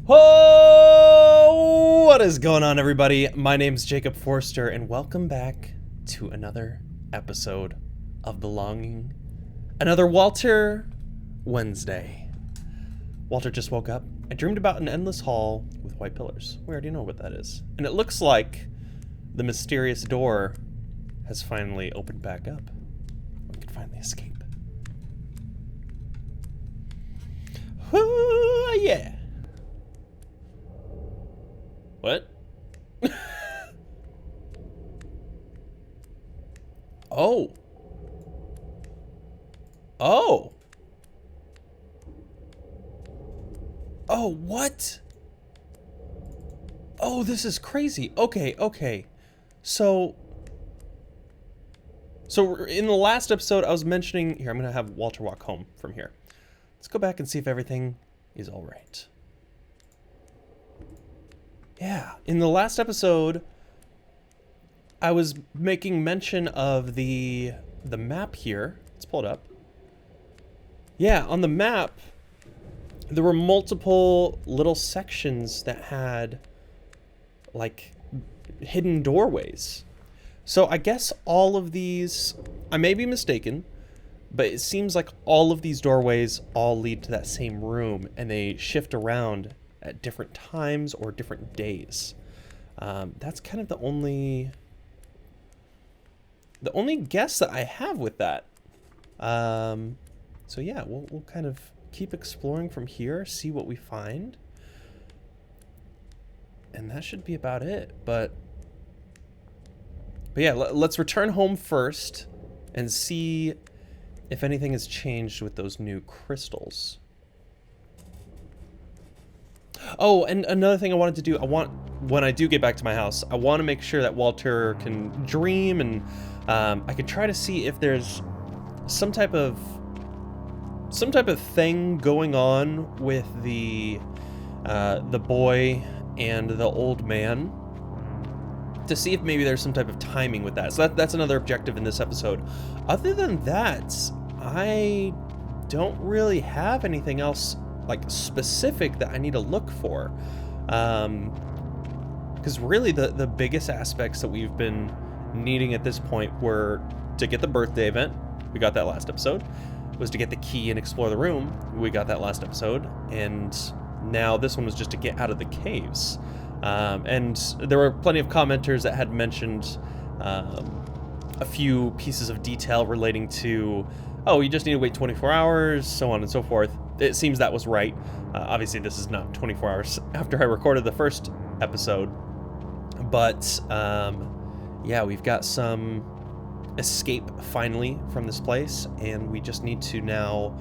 Oh, what is going on, everybody? My name's Jacob Forster, and welcome back to another episode of Belonging. Another Walter Wednesday. Walter just woke up and dreamed about an endless hall with white pillars. We already know what that is. And it looks like the mysterious door has finally opened back up. We can finally escape. Ooh, yeah. What? Oh. Oh. Oh, what? Oh, this is crazy. Okay. So in the last episode, I was mentioning... Here, I'm going to have Walter walk home from here. Let's go back and see if everything is all right. Yeah, in the last episode, I was making mention of the map here. Let's pull it up. Yeah, on the map, there were multiple little sections that had, like, hidden doorways. So I guess all of these, I may be mistaken, but it seems like all of these doorways all lead to that same room, and they shift around at different times or different days. That's kind of the only guess that I have with that. So yeah, we'll kind of keep exploring from here, see what we find, and that should be about it. But yeah, let's return home first and see if anything has changed with those new crystals. Oh, and another thing I wanted to do, when I do get back to my house, I want to make sure that Walter can dream, and I can try to see if there's some type of thing going on with the boy and the old man, to see if maybe there's some type of timing with that. So that's another objective in this episode. Other than that, I don't really have anything else like specific that I need to look for, because really the biggest aspects that we've been needing at this point were to get the birthday event. We got that last episode. Was to get the key and explore the room. We got that last episode. And now this one was just to get out of the caves. And there were plenty of commenters that had mentioned a few pieces of detail relating to, oh, you just need to wait 24 hours, so on and so forth. It seems that was right. Obviously, this is not 24 hours after I recorded the first episode. But, yeah, we've got some escape, finally, from this place. And we just need to now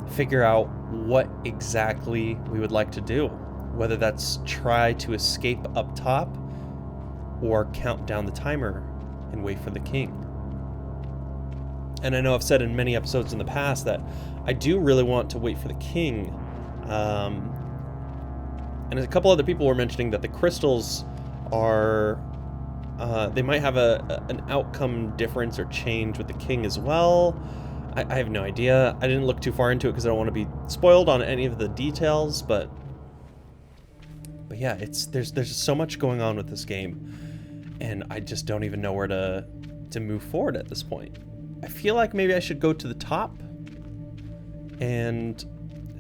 figure out what exactly we would like to do. Whether that's try to escape up top or count down the timer and wait for the king. And I know I've said in many episodes in the past that I do really want to wait for the king. And a couple other people were mentioning that the crystals are, they might have an outcome difference or change with the king as well. I have no idea. I didn't look too far into it because I don't want to be spoiled on any of the details, but yeah, there's so much going on with this game, and I just don't even know where to move forward at this point. I feel like maybe I should go to the top and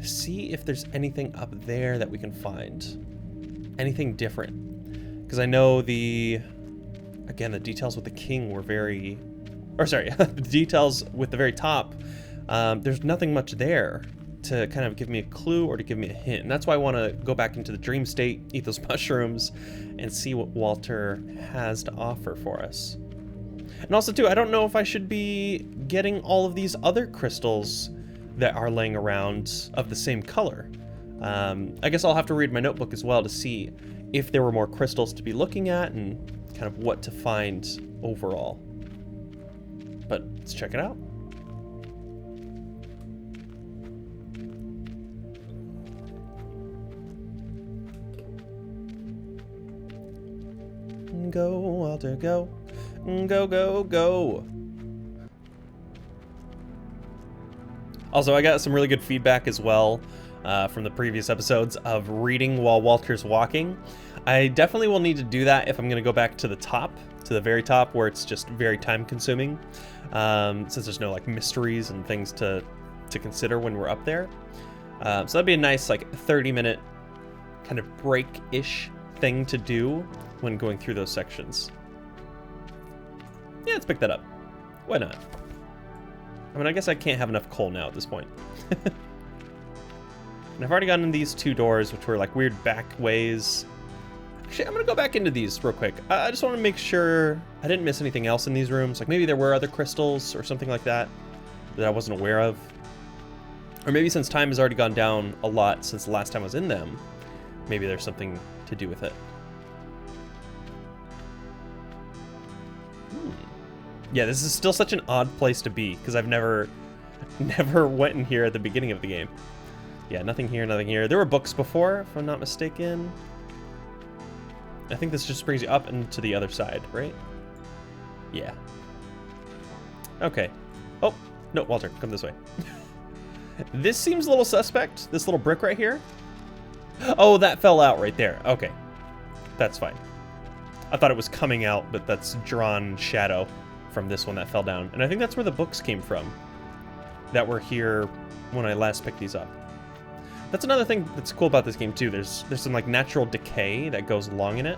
see if there's anything up there that we can find. Anything different. Because I know the details with the king were the details with the very top, there's nothing much there to kind of give me a clue or to give me a hint. And that's why I want to go back into the dream state, eat those mushrooms, and see what Walter has to offer for us. And also, too, I don't know if I should be getting all of these other crystals that are laying around of the same color. I guess I'll have to read my notebook as well to see if there were more crystals to be looking at and kind of what to find overall. But let's check it out. Go, Walter, go. Go. Also, I got some really good feedback as well from the previous episodes of reading while Walter's walking. I definitely will need to do that if I'm going to go back to the top, to the very top, where it's just very time consuming, since there's no like mysteries and things to consider when we're up there. So that'd be a nice like 30-minute kind of break-ish thing to do when going through those sections. Yeah, let's pick that up. Why not? I mean, I guess I can't have enough coal now at this point. And I've already gotten in these two doors, which were like weird back ways. Actually, I'm gonna go back into these real quick. I just want to make sure I didn't miss anything else in these rooms. Like maybe there were other crystals or something like that that I wasn't aware of. Or maybe since time has already gone down a lot since the last time I was in them, maybe there's something to do with it. Yeah, this is still such an odd place to be, because I've never went in here at the beginning of the game. Yeah, nothing here, nothing here. There were books before, if I'm not mistaken. I think this just brings you up and to the other side, right? Yeah. Okay. Oh, no, Walter, come this way. This seems a little suspect, this little brick right here. Oh, that fell out right there. Okay. That's fine. I thought it was coming out, but that's drawn shadow from this one that fell down. And I think that's where the books came from that were here when I last picked these up. That's another thing that's cool about this game too. There's some like natural decay that goes along in it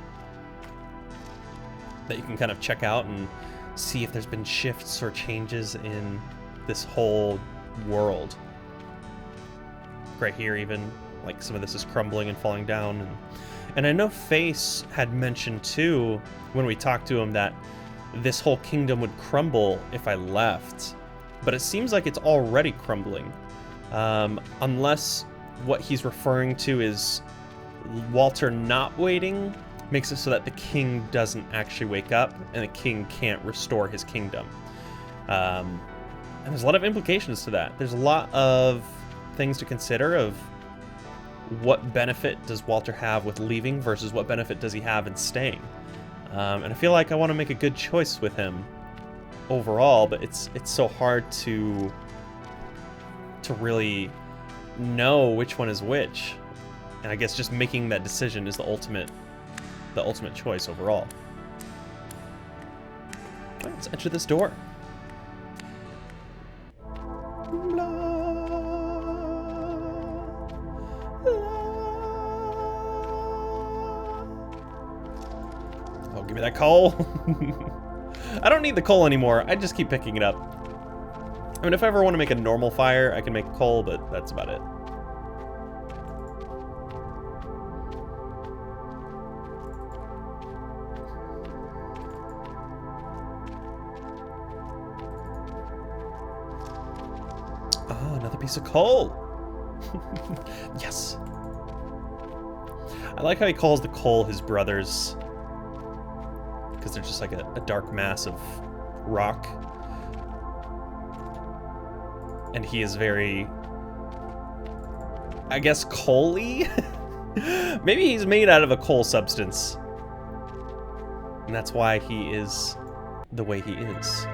that you can kind of check out and see if there's been shifts or changes in this whole world. Right here even, like some of this is crumbling and falling down. And I know Face had mentioned too, when we talked to him, that this whole kingdom would crumble if I left. But it seems like it's already crumbling. Unless what he's referring to is Walter not waiting makes it so that the king doesn't actually wake up and the king can't restore his kingdom. And there's a lot of implications to that. There's a lot of things to consider of what benefit does Walter have with leaving versus what benefit does he have in staying. And I feel like I want to make a good choice with him overall, but it's so hard to really know which one is which. And I guess just making that decision is the ultimate choice overall. All right, let's enter this door. Oh, give me that coal. I don't need the coal anymore. I just keep picking it up. I mean, if I ever want to make a normal fire, I can make coal, but that's about it. Oh, another piece of coal. Yes. I like how he calls the coal his brothers, because they're just like a dark mass of rock. And he is very, I guess, coal-y? Maybe he's made out of a coal substance. And that's why he is the way he is.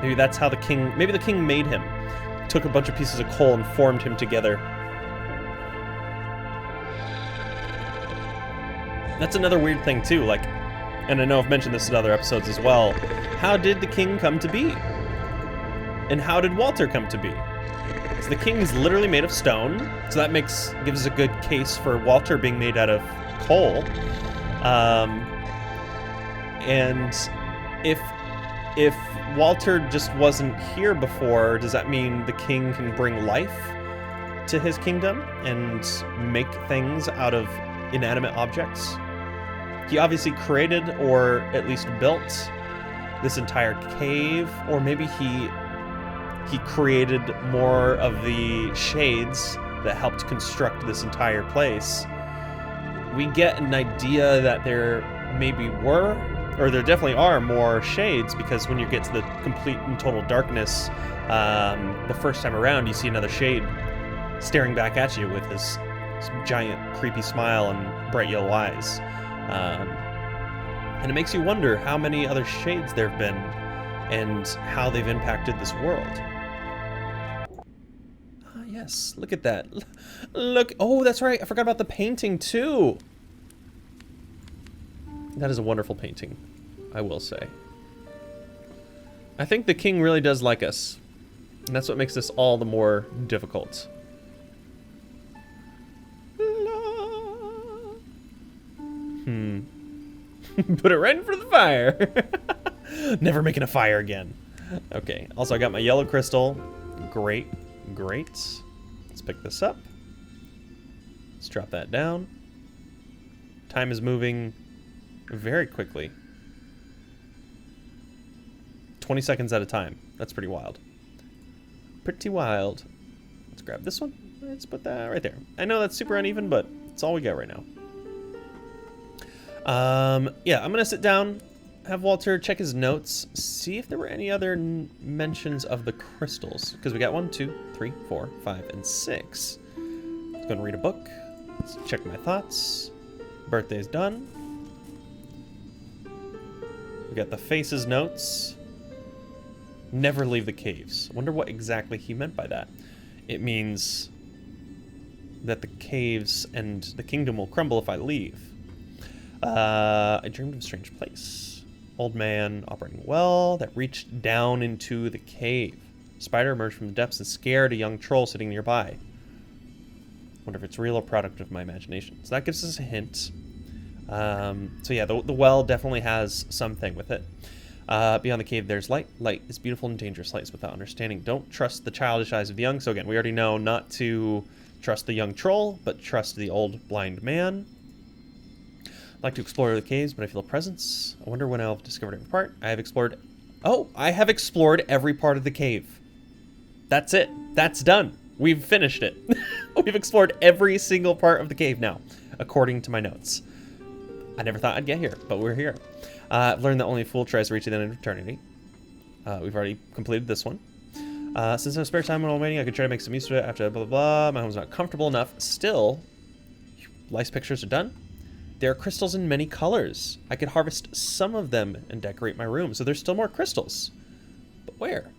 Maybe that's how maybe the king made him. Took a bunch of pieces of coal and formed him together. That's another weird thing too, like, and I know I've mentioned this in other episodes as well. How did the king come to be? And how did Walter come to be? So the king is literally made of stone, so that gives us a good case for Walter being made out of coal. And if Walter just wasn't here before, does that mean the king can bring life to his kingdom and make things out of inanimate objects? He obviously created, or at least built, this entire cave, or maybe he created more of the shades that helped construct this entire place. We get an idea that there maybe were, or there definitely are more shades, because when you get to the complete and total darkness, the first time around, you see another shade staring back at you with this giant creepy smile and bright yellow eyes. And it makes you wonder how many other shades there have been and how they've impacted this world. Yes, look at that. Look, oh, that's right. I forgot about the painting too. That is a wonderful painting, I will say. I think the king really does like us. And that's what makes this all the more difficult. Put it right in front of the fire. Never making a fire again. Okay, also I got my yellow crystal. Great, great. Let's pick this up. Let's drop that down. Time is moving very quickly. 20 seconds at a time. That's pretty wild. Pretty wild. Let's grab this one. Let's put that right there. I know that's super uneven, but it's all we got right now. Yeah, I'm gonna sit down, have Walter check his notes, see if there were any other mentions of the crystals. Because we got 1, 2, 3, 4, 5, and 6. Let's go and read a book. Let's check my thoughts. Birthday's done. We got the faces notes. Never leave the caves. I wonder what exactly he meant by that. It means that the caves and the kingdom will crumble if I leave. I dreamed of a strange place. Old man operating well that reached down into the cave. Spider emerged from the depths and scared a young troll sitting nearby. Wonder if it's real or product of my imagination. So that gives us a hint. So yeah, the well definitely has something with it. Beyond the cave, there's light. Light is beautiful and dangerous. Light is without understanding. Don't trust the childish eyes of the young. So again, we already know not to trust the young troll, but trust the old blind man. I'd like to explore the caves, but I feel a presence. I wonder when I'll have discovered every part. I have explored... Oh, I have explored every part of the cave. That's it. That's done. We've finished it. We've explored every single part of the cave now, according to my notes. I never thought I'd get here, but we're here. I've learned that only a fool tries to reach the end of eternity. We've already completed this one. Since I have spare time while waiting, I could try to make some use of it after blah, blah, blah. My home's not comfortable enough. Still, lice pictures are done. There are crystals in many colors. I could harvest some of them and decorate my room. So there's still more crystals. But where?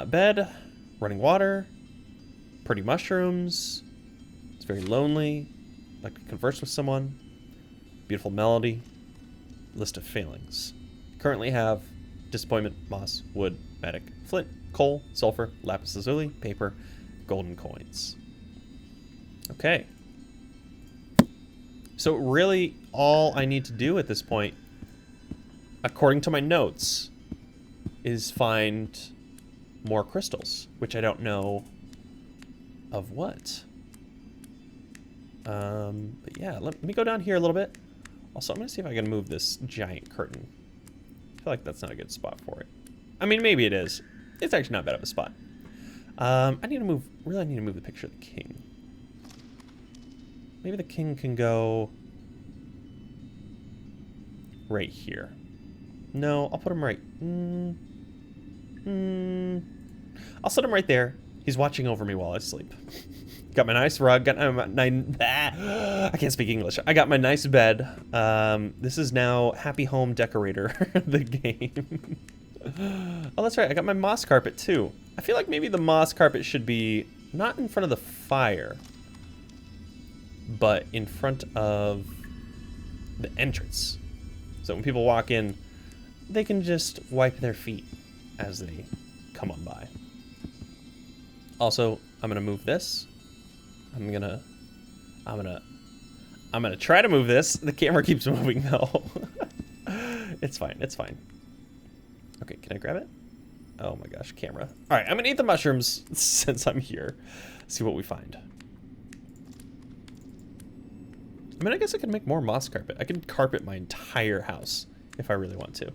Bed, running water, pretty mushrooms. It's very lonely. Like to converse with someone. Beautiful melody. List of failings. Currently have disappointment, moss, wood, medic, flint, coal, sulfur, lapis lazuli, paper, golden coins. Okay. So really all I need to do at this point, according to my notes, is find more crystals, which I don't know of what. But yeah, let me go down here a little bit. Also, I'm gonna see if I can move this giant curtain. I feel like that's not a good spot for it. I mean, maybe it is. It's actually not bad of a spot. I need to move, really need to move the picture of the king. Maybe the king can go right here. No, I'll put him right. I'll set him right there. He's watching over me while I sleep. Got my nice rug. Got I can't speak English. I got my nice bed. This is now Happy Home Decorator, the game. Oh, that's right. I got my moss carpet too. I feel like maybe the moss carpet should be not in front of the fire, but in front of the entrance. So when people walk in, they can just wipe their feet as they come on by. Also, I'm gonna move this. I'm gonna try to move this. The camera keeps moving though. It's fine, it's fine. Okay, can I grab it? Oh my gosh, camera. All right, I'm gonna eat the mushrooms since I'm here. See what we find. I mean, I guess I could make more moss carpet. I can carpet my entire house if I really want to.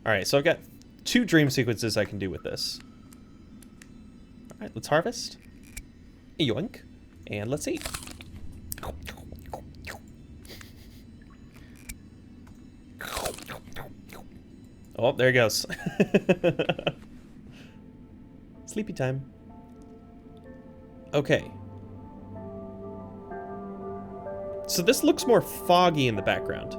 All right, so I've got 2 dream sequences I can do with this. All right, let's harvest. Yoink. And let's eat. Oh, there he goes. Sleepy time. Okay. So this looks more foggy in the background.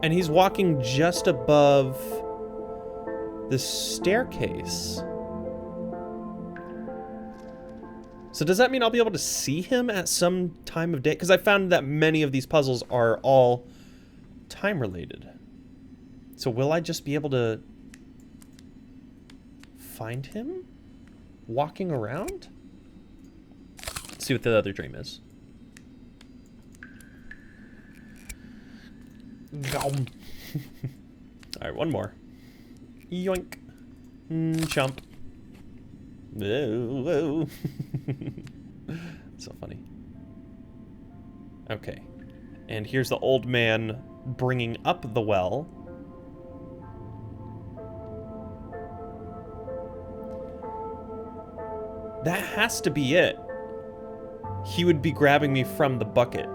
And he's walking just above The staircase. So does that mean I'll be able to see him at some time of day? Because I found that many of these puzzles are all time related. So will I just be able to find him walking around? Let's see what the other dream is. All right, one more. Yoink. Chomp. Whoa, whoa. So funny. Okay. And here's the old man bringing up the well. That has to be it. He would be grabbing me from the bucket.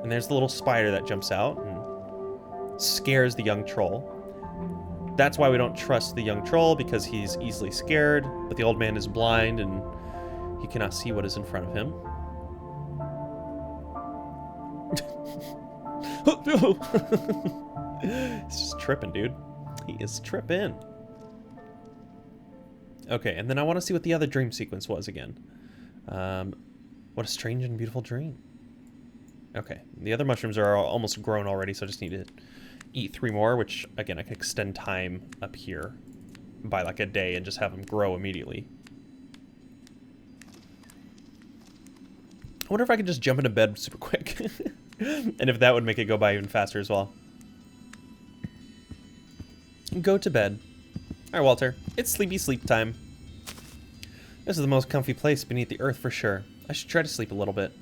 And there's the little spider that jumps out and scares the young troll. That's why we don't trust the young troll, because he's easily scared, but the old man is blind and he cannot see what is in front of him. He's just tripping, dude. He is tripping. Okay, and then I want to see what the other dream sequence was again. What a strange and beautiful dream. Okay, the other mushrooms are almost grown already, so I just need to eat 3 more, which, again, I can extend time up here by like a day and just have them grow immediately. I wonder if I could just jump into bed super quick. And if that would make it go by even faster as well. Go to bed. All right, Walter, it's sleepy sleep time. This is the most comfy place beneath the earth for sure. I should try to sleep a little bit.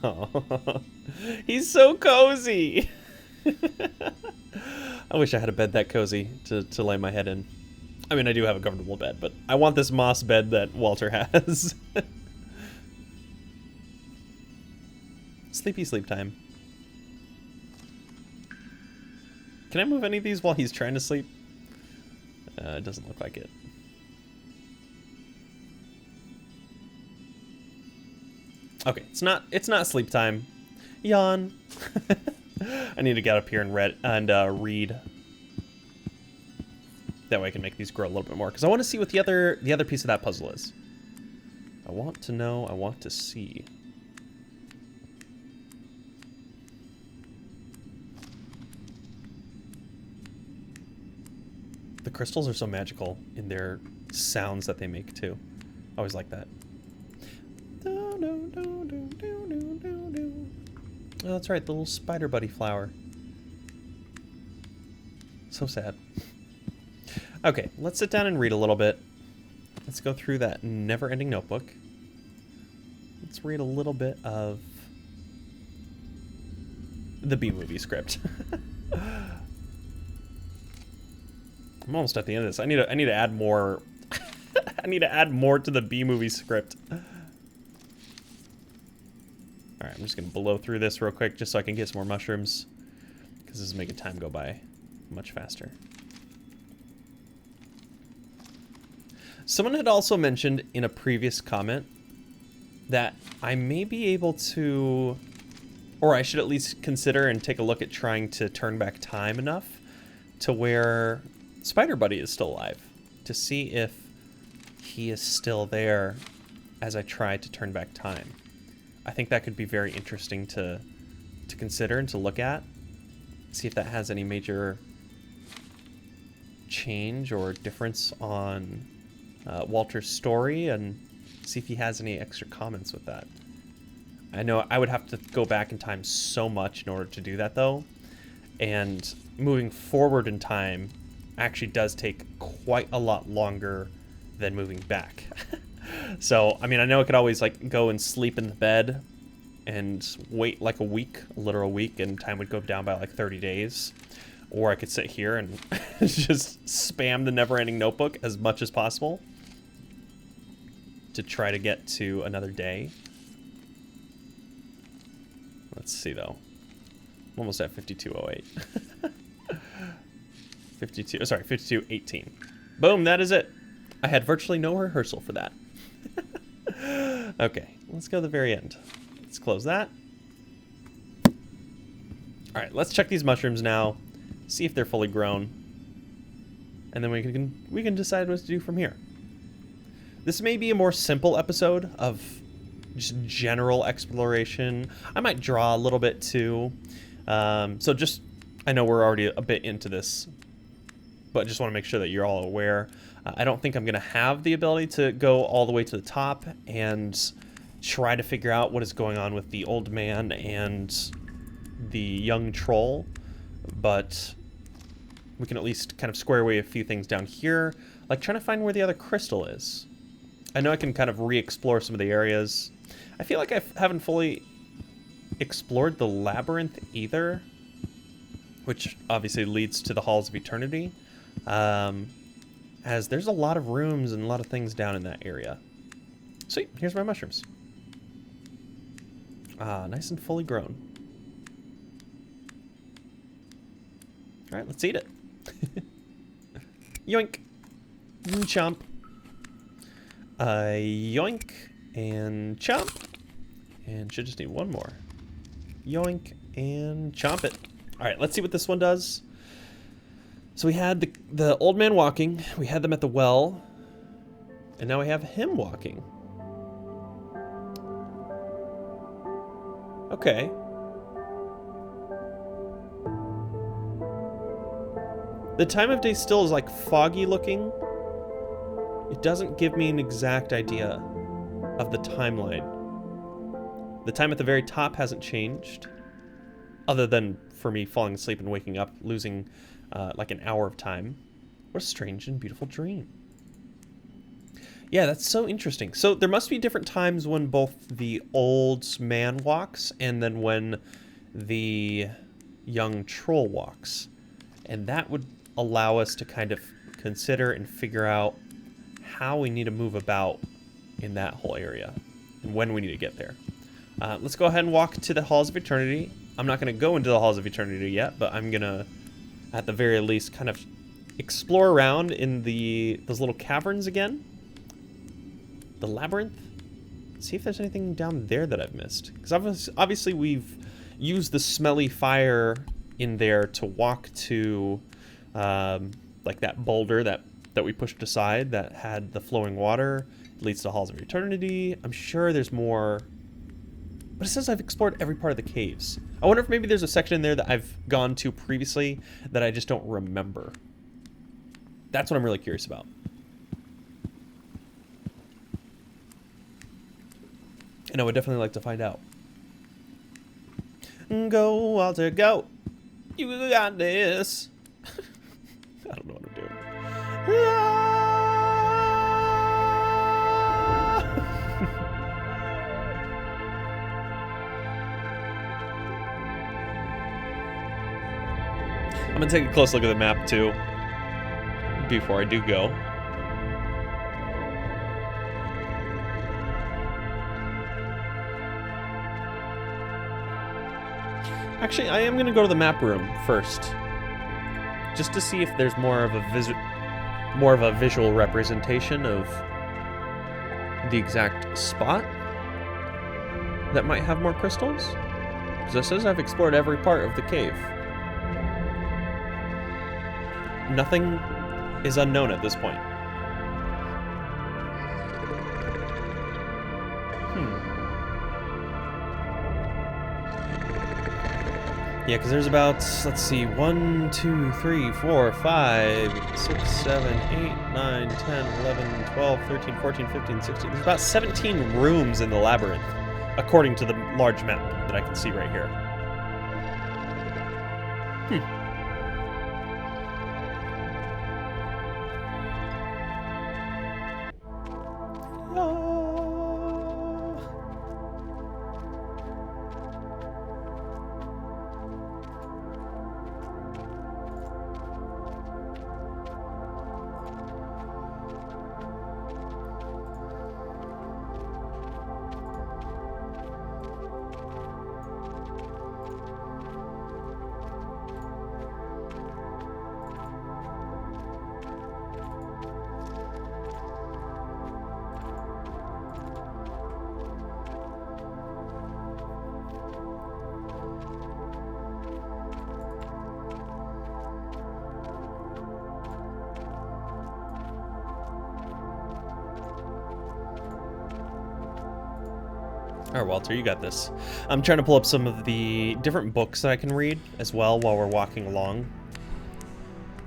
Oh, he's so cozy. I wish I had a bed that cozy to lay my head in. I mean, I do have a comfortable bed, but I want this moss bed that Walter has. Sleepy sleep time. Can I move any of these while he's trying to sleep? It doesn't look like it. Okay, it's not sleep time. Yawn. I need to get up here and read. That way I can make these grow a little bit more, because I want to see what the other piece of that puzzle is. I want to know, I want to see. The crystals are so magical in their sounds that they make too. I always like that. Oh, that's right, the little spider buddy flower. So sad. Okay, let's sit down and read a little bit. Let's go through that never-ending notebook. Let's read a little bit of the B-movie script. I'm almost at the end of this. I need to add more. I need to add more to the B-movie script. All right, I'm just gonna blow through this real quick just so I can get some more mushrooms, because this is making time go by much faster. Someone had also mentioned in a previous comment that I may be able to, or I should at least consider and take a look at trying to turn back time enough to where Spider Buddy is still alive, to see if he is still there as I try to turn back time. I think that could be very interesting to consider and to look at, see if that has any major change or difference on Walter's story, and see if he has any extra comments with that. I know I would have to go back in time so much in order to do that though, and moving forward in time actually does take quite a lot longer than moving back. So, I mean, I know I could always like go and sleep in the bed and wait like a week, a literal week, and time would go down by like 30 days. Or I could sit here and just spam the never-ending notebook as much as possible to try to get to another day. Let's see though. I'm almost at 5208. 5218. Boom, that is it. I had virtually no rehearsal for that. Okay, let's go to the very end. Let's close that. All right, let's check these mushrooms now, see if they're fully grown, and then we can decide what to do from here. This may be a more simple episode of just general exploration. I might draw a little bit too. So just, I know we're already a bit into this, but just want to make sure that you're all aware. I don't think I'm going to have the ability to go all the way to the top and try to figure out what is going on with the old man and the young troll, but we can at least kind of square away a few things down here, like trying to find where the other crystal is. I know I can kind of re-explore some of the areas. I feel like I haven't fully explored the labyrinth either, which obviously leads to the Halls of Eternity, as there's a lot of rooms and a lot of things down in that area. Sweet, here's my mushrooms. Ah, nice and fully grown. All right, let's eat it. Yoink. Chomp. Yoink. And chomp. And should just need one more. Yoink. And chomp it. All right, let's see what this one does. So we had the old man walking. We had them at the well. And now we have him walking. Okay. The time of day still is like foggy looking. It doesn't give me an exact idea of the timeline. The time at the very top hasn't changed, other than for me falling asleep and waking up, losing like an hour of time. What a strange and beautiful dream. Yeah, that's so interesting. So there must be different times when both the old man walks and then when the young troll walks. And that would allow us to kind of consider and figure out how we need to move about in that whole area and when we need to get there. Let's go ahead and walk to the Halls of Eternity. I'm not going to go into the Halls of Eternity yet, but I'm going to, at the very least, kind of explore around in those little caverns again. The labyrinth. See if there's anything down there that I've missed. Because obviously we've used the smelly fire in there to walk to like that boulder that we pushed aside that had the flowing water. It leads to Halls of Eternity. I'm sure there's more, but it says I've explored every part of the caves. I wonder if maybe there's a section in there that I've gone to previously that I just don't remember. That's what I'm really curious about. And I would definitely like to find out. Go, Walter, go. You got this. I don't know what I'm doing. I'm gonna take a close look at the map too before I do go. Actually, I am gonna go to the map room first, just to see if there's more of a visual representation of the exact spot that might have more crystals. Because it says I've explored every part of the cave. Nothing is unknown at this point. Yeah, because there's about, let's see, 1, 2, 3, 4, 5, 6, 7, 8, 9, 10, 11, 12, 13, 14, 15, 16. There's about 17 rooms in the labyrinth, according to the large map that I can see right here. All right, Walter, you got this. I'm trying to pull up some of the different books that I can read as well while we're walking along.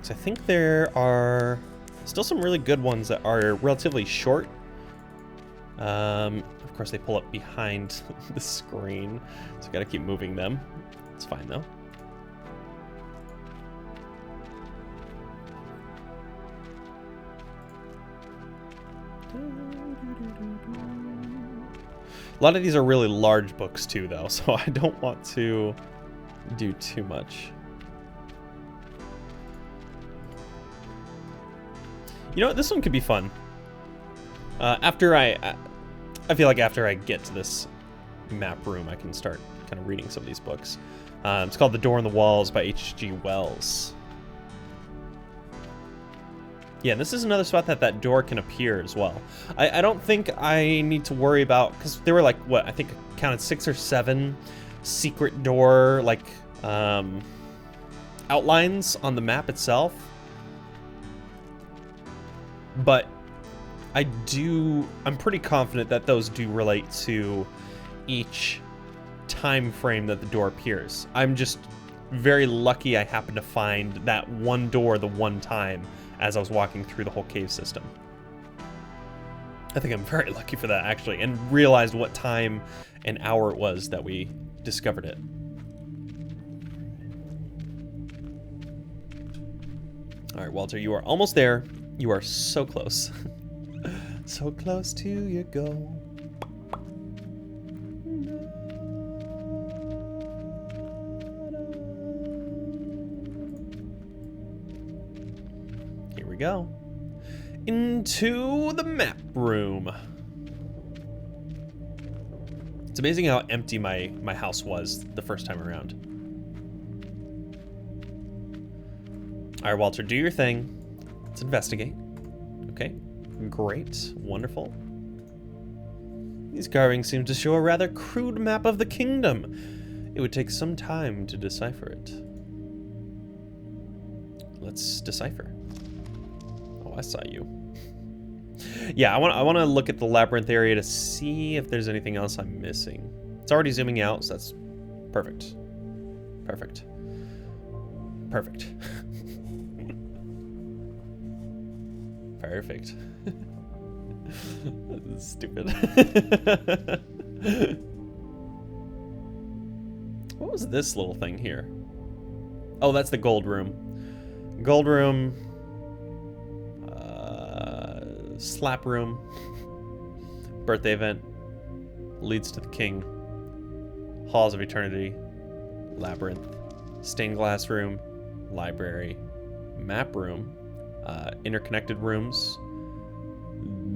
So I think there are still some really good ones that are relatively short. Of course, they pull up behind the screen, so I gotta keep moving them. It's fine though. A lot of these are really large books too, though, so I don't want to do too much. You know what? This one could be fun. I feel like after I get to this map room, I can start kind of reading some of these books. It's called The Door in the Walls by H.G. Wells. Yeah, this is another spot that door can appear as well. I don't think I need to worry about, because there were like, what, I think I counted 6 or 7 secret door, like, outlines on the map itself. But I'm pretty confident that those do relate to each time frame that the door appears. I'm just very lucky I happened to find that one door the one time as I was walking through the whole cave system. I think I'm very lucky for that, actually, and realized what time and hour it was that we discovered it. All right, Walter, you are almost there. You are so close. So close to your goal. Here we go. Into the map room. It's amazing how empty my house was the first time around. All right, Walter, do your thing. Let's investigate. Okay, great, wonderful. These carvings seem to show a rather crude map of the kingdom. It would take some time to decipher it. Let's decipher. Oh, I saw you. Yeah, I want to look at the labyrinth area to see if there's anything else I'm missing. It's already zooming out, so that's perfect. Perfect. Perfect. Perfect. This is stupid. What was this little thing here? Oh, that's the gold room. Gold room. Slap room. Birthday event. Leads to the king. Halls of eternity. Labyrinth. Stained glass room. Library. Map room. Interconnected rooms.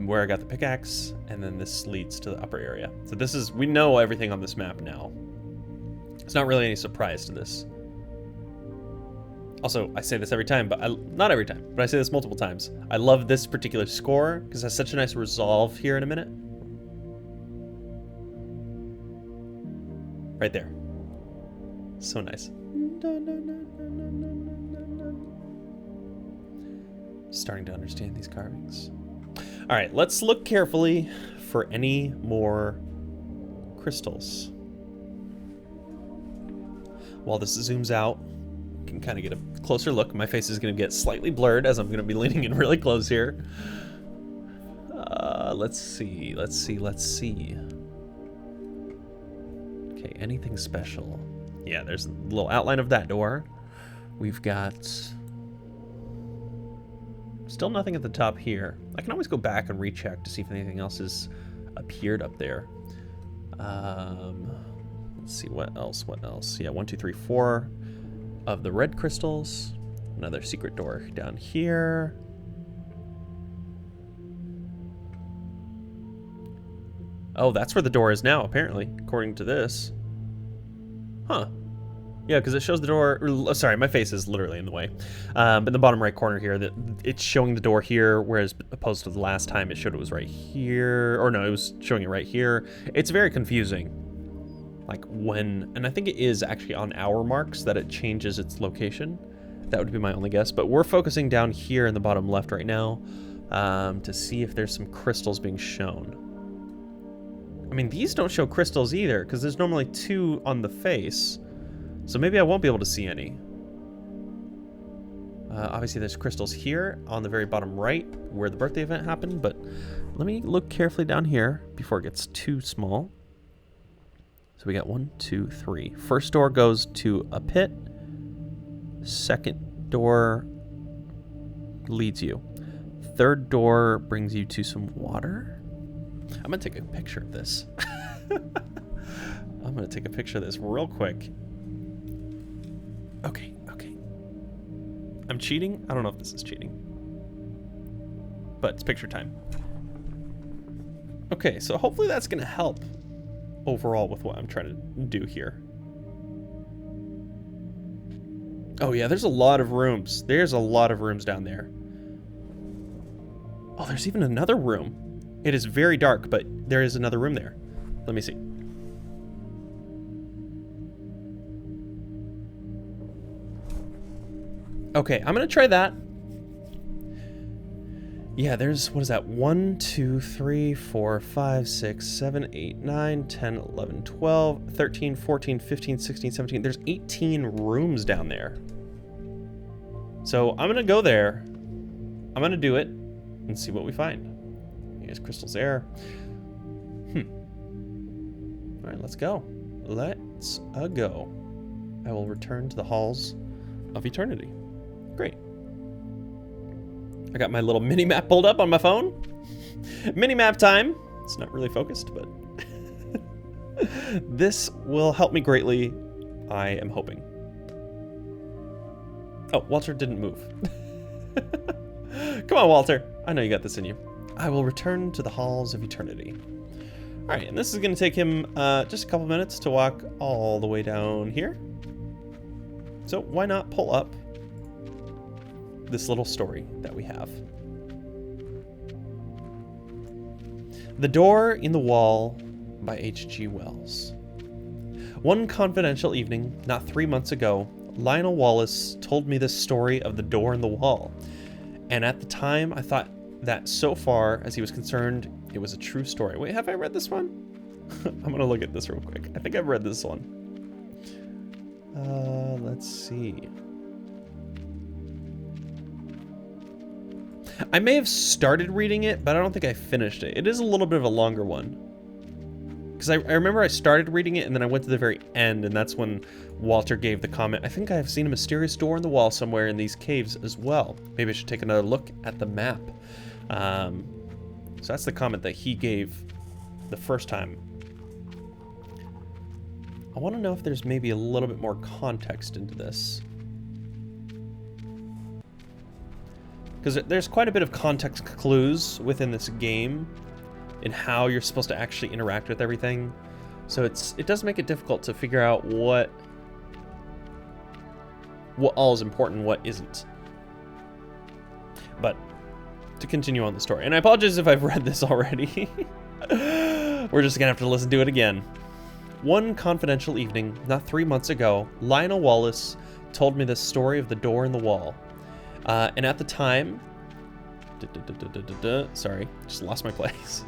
Where I got the pickaxe. And then this leads to the upper area. So this is, we know everything on this map now. It's not really any surprise to this. Also, I say this every time, but not every time, but I say this multiple times. I love this particular score because it has such a nice resolve here in a minute. Right there. So nice. Starting to understand these carvings. All right, let's look carefully for any more crystals. While this zooms out, you can kind of get a closer look. My face is going to get slightly blurred as I'm going to be leaning in really close here. Let's see. Okay, anything special? Yeah, there's a little outline of that door. We've got still nothing at the top here. I can always go back and recheck to see if anything else has appeared up there. Let's see, what else? Yeah, 1, 2, 3, 4 of the red crystals. Another secret door down here. Oh, that's where the door is now, apparently, according to this. Huh. Yeah, because it shows the door. Sorry, my face is literally in the way. But in the bottom right corner here, it's showing the door here, whereas opposed to the last time it showed it was right here. Or no, it was showing it right here. It's very confusing. Like when, and I think it is actually on hour marks that it changes its location. That would be my only guess. But we're focusing down here in the bottom left right now to see if there's some crystals being shown. I mean, these don't show crystals either, because there's normally 2 on the face. So maybe I won't be able to see any. Obviously, there's crystals here on the very bottom right, where the birthday event happened, but let me look carefully down here before it gets too small. So we got 1, 2, 3. First door goes to a pit. Second door leads you. Third door brings you to some water. I'm gonna take a picture of this. I'm gonna take a picture of this real quick. Okay. I'm cheating. I don't know if this is cheating, but it's picture time. Okay, so hopefully that's gonna help overall with what I'm trying to do here. Oh yeah, there's a lot of rooms. There's a lot of rooms down there. Oh, there's even another room. It is very dark, but there is another room there. Let me see. Okay, I'm gonna try that. Yeah, there's, what is that? 1, 2, 3, 4, 5, 6, 7, 8, 9, 10, 11, 12, 13, 14, 15, 16, 17. There's 18 rooms down there. So I'm gonna go there. I'm gonna do it and see what we find. There's crystals there. All right, let's go. Let's go. I will return to the halls of eternity. Great. I got my little mini map pulled up on my phone. Mini map time. It's not really focused, but this will help me greatly, I am hoping. Oh, Walter didn't move. Come on, Walter. I know you got this in you. I will return to the halls of eternity. All right, and this is going to take him just a couple minutes to walk all the way down here. So why not pull up this little story that we have. The Door in the Wall by H.G. Wells. One confidential evening, not 3 months ago, Lionel Wallace told me this story of the door in the wall. And at the time, I thought that so far as he was concerned, it was a true story. Wait, have I read this one? I'm going to look at this real quick. I think I've read this one. Let's see. I may have started reading it, but I don't think I finished it. It is a little bit of a longer one. Because I remember I started reading it, and then I went to the very end, and that's when Walter gave the comment, I think I have seen a mysterious door in the wall somewhere in these caves as well. Maybe I should take another look at the map. So that's the comment that he gave the first time. I want to know if there's maybe a little bit more context into this. Because there's quite a bit of context clues within this game in how you're supposed to actually interact with everything. So it does make it difficult to figure out what all is important, what isn't. But to continue on the story, and I apologize if I've read this already. We're just gonna have to listen to it again. One confidential evening, not 3 months ago, Lionel Wallace told me the story of the door in the wall. And at the time, sorry, just lost my place.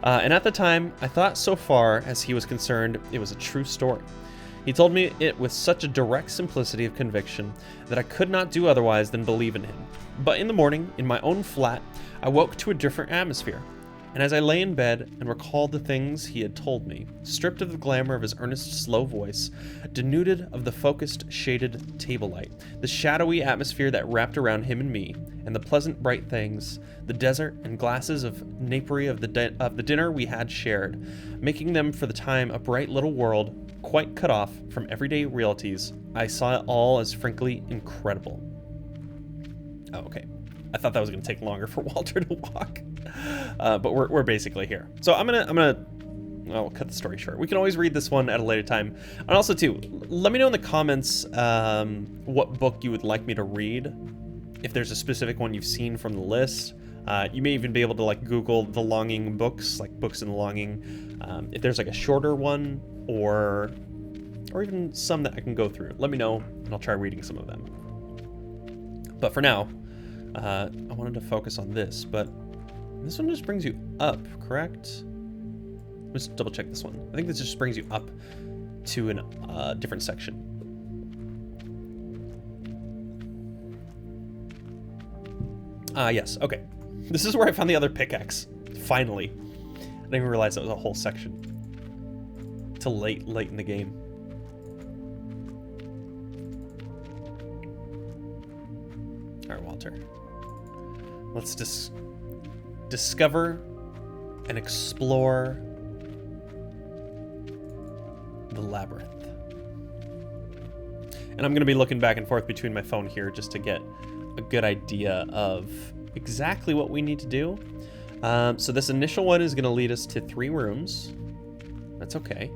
And at the time, I thought so far as he was concerned, it was a true story. He told me it with such a direct simplicity of conviction that I could not do otherwise than believe in him. But in the morning, in my own flat, I woke to a different atmosphere. And as I lay in bed and recalled the things he had told me, stripped of the glamour of his earnest, slow voice, denuded of the focused, shaded table light, the shadowy atmosphere that wrapped around him and me, and the pleasant, bright things, the desert and glasses of napery of the dinner we had shared, making them for the time a bright little world, quite cut off from everyday realities, I saw it all as frankly incredible. Oh, okay. I thought that was going to take longer for Walter to walk, but we're basically here. So I'll cut the story short. We can always read this one at a later time. And also too, let me know in the comments what book you would like me to read. If there's a specific one you've seen from the list, you may even be able to like Google the longing books, like books in the longing. If there's like a shorter one or even some that I can go through, let me know and I'll try reading some of them. But for now, I wanted to focus on this, but this one just brings you up, correct? Let's double check this one. I think this just brings you up to a different section. Yes, okay. This is where I found the other pickaxe. Finally. I didn't even realize that was a whole section. Till late in the game. Alright, Walter. Let's discover and explore the labyrinth. And I'm going to be looking back and forth between my phone here just to get a good idea of exactly what we need to do. So this initial one is going to lead us to 3 rooms. That's okay.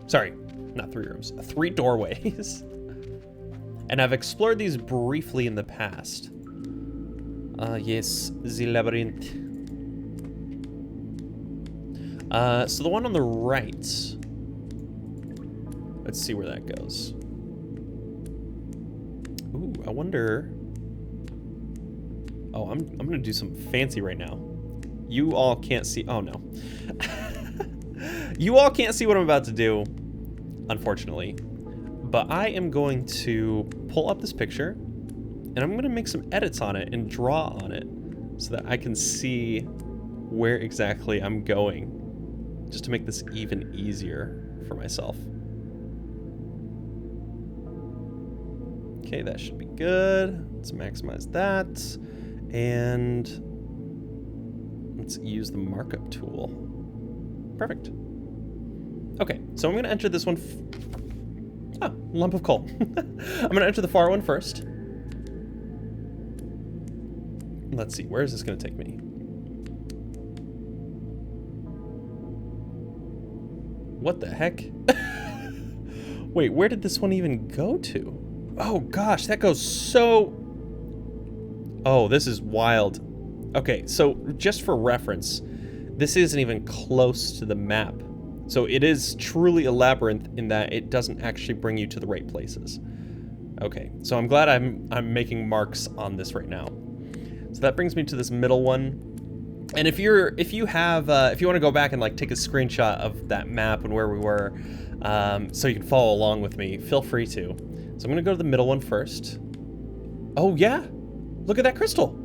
Sorry, not 3 rooms, 3 doorways. And I've explored these briefly in the past. Yes, the labyrinth. So the one on the right. Let's see where that goes. Ooh, I wonder. Oh, I'm gonna do something fancy right now. You all can't see. Oh no. You all can't see what I'm about to do, unfortunately. But I am going to pull up this picture, and I'm gonna make some edits on it and draw on it, so that I can see where exactly I'm going, just to make this even easier for myself. Okay, that should be good. Let's maximize that. And let's use the markup tool. Perfect. Okay, so I'm gonna enter this one. Lump of coal. I'm gonna enter the far one first. Let's see, where is this gonna take me? What the heck? Wait, where did this one even go to? Oh gosh, that goes so... Oh, this is wild. Okay, so just for reference, this isn't even close to the map. So it is truly a labyrinth in that it doesn't actually bring you to the right places. Okay, so I'm glad I'm making marks on this right now. So that brings me to this middle one. And if you want to go back and like take a screenshot of that map and where we were, so you can follow along with me, feel free to. So I'm gonna go to the middle one first. Oh yeah, look at that crystal.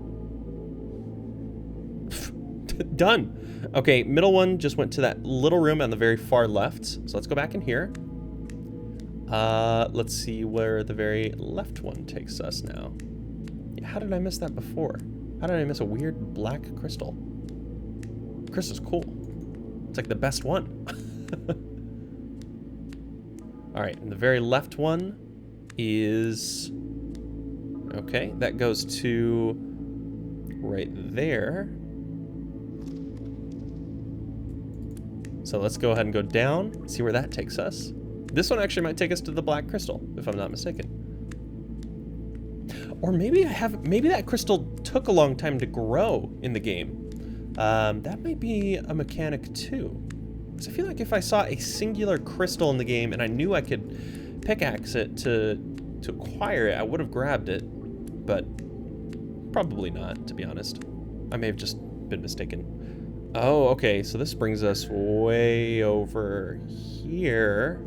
Done. Okay, middle one just went to that little room on the very far left. So let's go back in here. Let's see where the very left one takes us now. Yeah, how did I miss that before? How did I miss a weird black crystal? Crystal's cool. It's like the best one. All right, and the very left one is... Okay, that goes to right there. So let's go ahead and go down, see where that takes us. This one actually might take us to the black crystal, if I'm not mistaken. Or maybe that crystal took a long time to grow in the game. That might be a mechanic too. Because I feel like if I saw a singular crystal in the game and I knew I could pickaxe it to acquire it, I would have grabbed it. But probably not, to be honest. I may have just been mistaken. Oh, okay, so this brings us way over here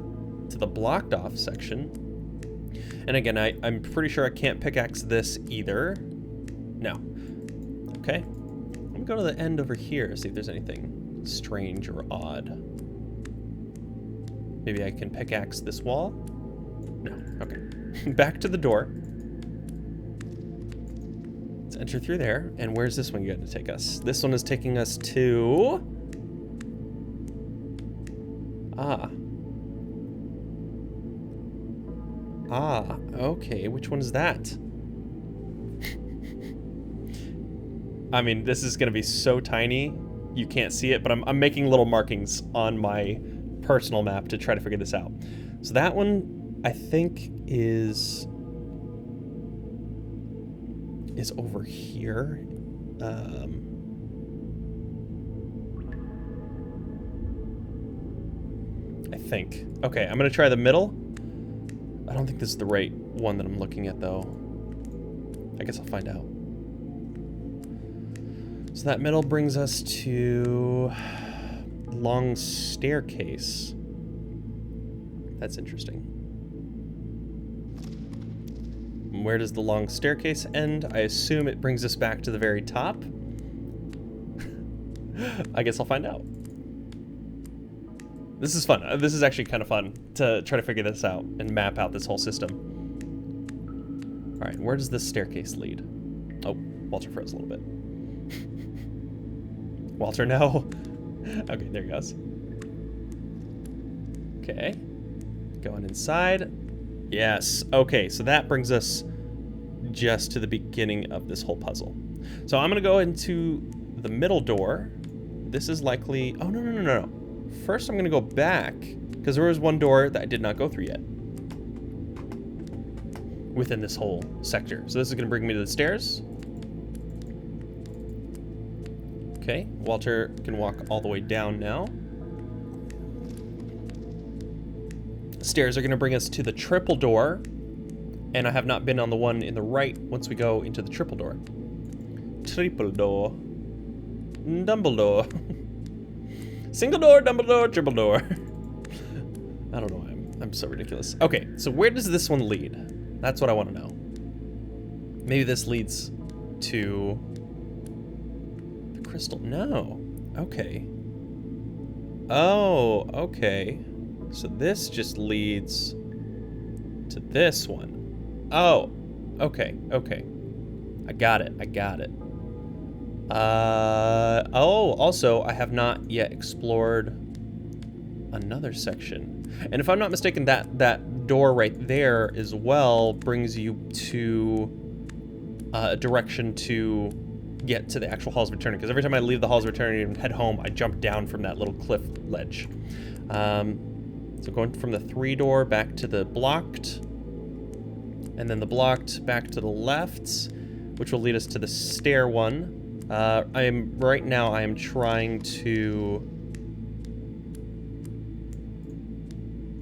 to the blocked off section. And again, I'm pretty sure I can't pickaxe this either. No. Okay. Let me go to the end over here, see if there's anything strange or odd. Maybe I can pickaxe this wall? No. Okay. Back to the door. Let's enter through there. And where's this one going to take us? This one is taking us to... Okay, which one is that? I mean, this is gonna be so tiny, you can't see it, but I'm making little markings on my personal map to try to figure this out. So that one, I think, is over here. I think. Okay, I'm gonna try the middle. I don't think this is the right one that I'm looking at, though. I guess I'll find out. So that middle brings us to long staircase. That's interesting. Where does the long staircase end? I assume it brings us back to the very top. I guess I'll find out. This is fun. This is actually kind of fun to try to figure this out and map out this whole system. All right, where does this staircase lead? Oh, Walter froze a little bit. Walter, no. Okay, there he goes. Okay. Going inside. Yes. Okay, so that brings us just to the beginning of this whole puzzle. So I'm going to go into the middle door. This is likely... Oh, no. First, I'm going to go back, because there was one door that I did not go through yet within this whole sector. So this is going to bring me to the stairs. Okay, Walter can walk all the way down now. Stairs are going to bring us to the triple door, and I have not been on the one in the right once we go into the triple door. Triple door. Dumbledore. Single door, Dumbledore, triple door. I don't know why I'm so ridiculous. Okay, so where does this one lead? That's what I want to know. Maybe this leads to the crystal. No. Okay. Oh, okay. So this just leads to this one. Oh, okay. I got it. Oh, also, I have not yet explored another section. And if I'm not mistaken, that door right there as well brings you to a direction to get to the actual Halls of Eternity. Because every time I leave the Halls of Eternity and head home, I jump down from that little cliff ledge. So going from the 3 door back to the blocked, and then the blocked back to the left, which will lead us to the stair one. Right now I am trying to...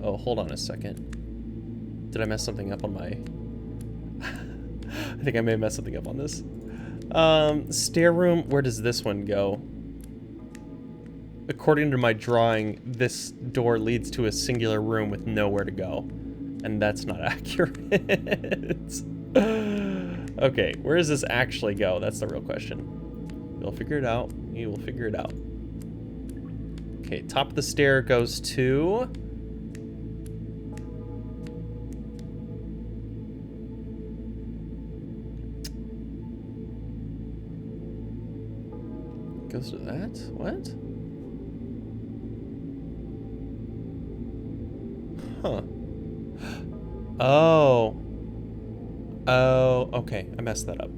Oh, hold on a second. Did I mess something up on my... I think I may have messed something up on this. Stair room, where does this one go? According to my drawing, this door leads to a singular room with nowhere to go. And that's not accurate. Okay, where does this actually go? That's the real question. You'll figure it out. You will figure it out. Okay, top of the stair goes to... Goes to that? What? Huh. Oh. Oh, okay. I messed that up.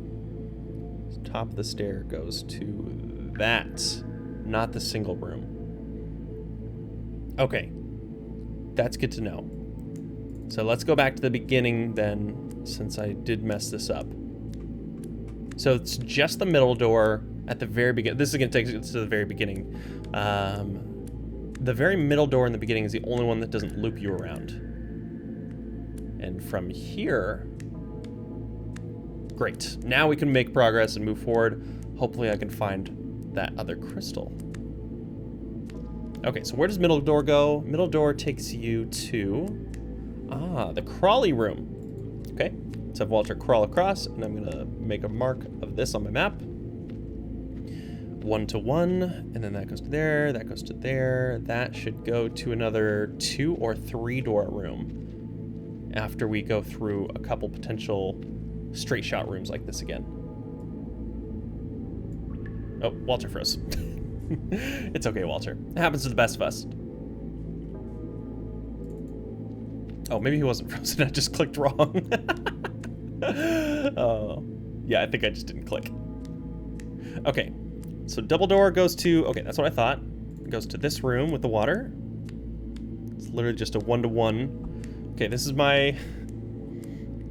Top of the stair goes to that, not the single room. Okay. That's good to know. So let's go back to the beginning then, since I did mess this up. So it's just the middle door at the very beginning. This is going to take us to the very beginning. The very middle door in the beginning is the only one that doesn't loop you around. And from here... Great. Now we can make progress and move forward. Hopefully I can find that other crystal. Okay, so where does middle door go? Middle door takes you to... the Crawley room. Okay, let's have Walter crawl across, and I'm going to make a mark of this on my map. 1 to 1, and then that goes to there, that goes to there. That should go to another 2 or 3 door room after we go through a couple potential straight shot rooms like this again. Oh, Walter froze. It's okay, Walter. It happens to the best of us. Oh, maybe he wasn't frozen. I just clicked wrong. Oh, yeah, I think I just didn't click. Okay, so double door goes to... Okay, that's what I thought. It goes to this room with the water. It's literally just a 1-to-1. Okay, this is my...